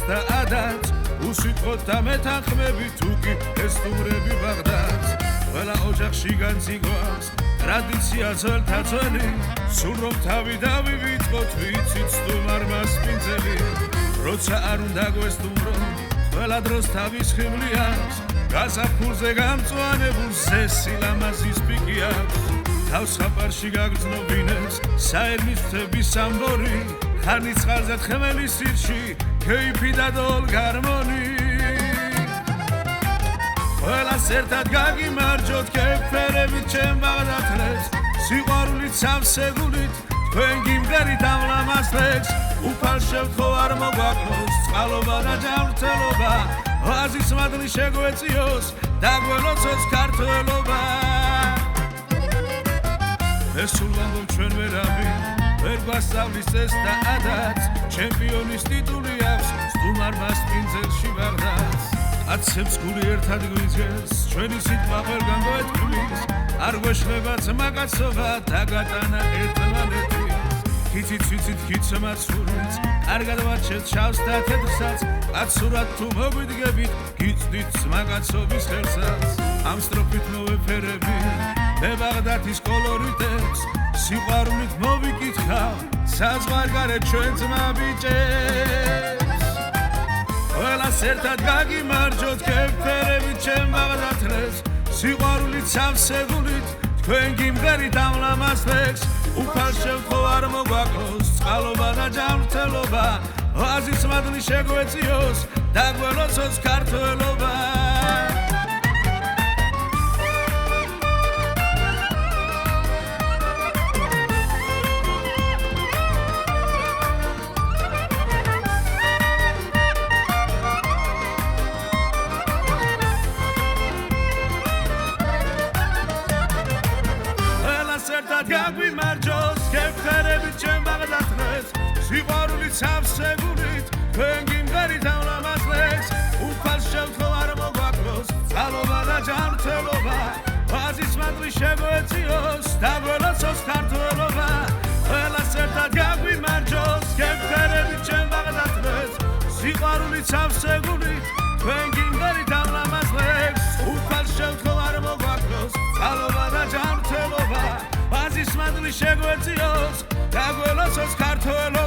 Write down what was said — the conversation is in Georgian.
და ადაც უსიტყვოდ და მეთანხმები თუკი ეს სტუმრები ბაღდაც ყველა ოჯახში განძიგვას ტრადიცია ძველთა ძველი სულ რომ თავი დავივიწყოთ ვიცით სტუმარ მასპინძელი როცა არ უნდა გვესტუმრო ყველა დროს თავის ხიბლი აქვს გაზაფხულზე გამწვანებულ სილამაზის პიკი აქვს თავს ხაპარში გაგრძნობინებს საერმის მთების სამბორი ხარნი წყალზე თხემელი სირში ქეიფი და დოლ გარმონი ყველას ერთად გაგიმარჯოთ კეფერებით ჩემ ბაღდათლებს სიყვარულით სამსეგულით თქვენ გიმღერით ამ ლამაზ ლექს უფალ შევთხოვ არ მოგვაკლოს წყალობა და ჯანმრთელობა ვაზის მადლი შეგვეციოს და გველოცოს ქართველობა ეს სულ ვამბობ ჩვენ ვერავინ ვერ გვასწავლის ეს და ადაც ჩემპიონის ტიტული აქვს სტუმარ მასპინძელში ბაღდათს კაცებს გული ერთად გვიძღეს ჩვენი სიტყვა ყველგან გვეთქმის არ გვეშლება ძმაკაცობა დაგატანა ერთმანეთის ქიცით ვიცით ქიცმაც სურვით კარგად ვარჩევთ შავს და თეთრსაც კაცურად თუ მოგვიდგებით გიწდით ძმაკაცობის ხელსაც ამ სტროფით მოვეფერები მე ბაღდათის კოლორიტებს სიყვარულით მოვიკითხავ საზღვარგარეთ ჩვენ ძმა ბიჭებს ყველას ერთად გაგიმარჯოთ კეფერებით ჩემ ბაღდათლებს სიყვარულით სამსეგულით თქვენ გიმღერით ამ ლამაზ ლექს უფალ შევთხოვ არ მოგვაკლოს წყალობა და ჯანმრთელობა ვაზის მადლი შეგვეციოს და გველოცოს ქართველობა გაგვიმარჯოს კეფერებით ჩემ ბაღდათლებს სიყვარულით სამსეგულით თქვენ გიმღერით ამ ლამაზ ლექს უფალ შევთხოვ არ მოგვაკლოს წყალობა და ჯანმრთელობა ვაზის მადლი შეგვეციოს და გველოცოს ქართველობა ყველას ერთად გაგვიმარჯოს კეფერებით ჩემ ბაღდათლებს სიყვარულით სამსეგულით თქვენ გიმღერით ამ ლამაზ ლექს უფალ შევთხოვ არ მოგვაკლოს წყალობა და ჯანმრთელობა ვაზის მადლი შეგვეციოს და გველოცოს ქართველობა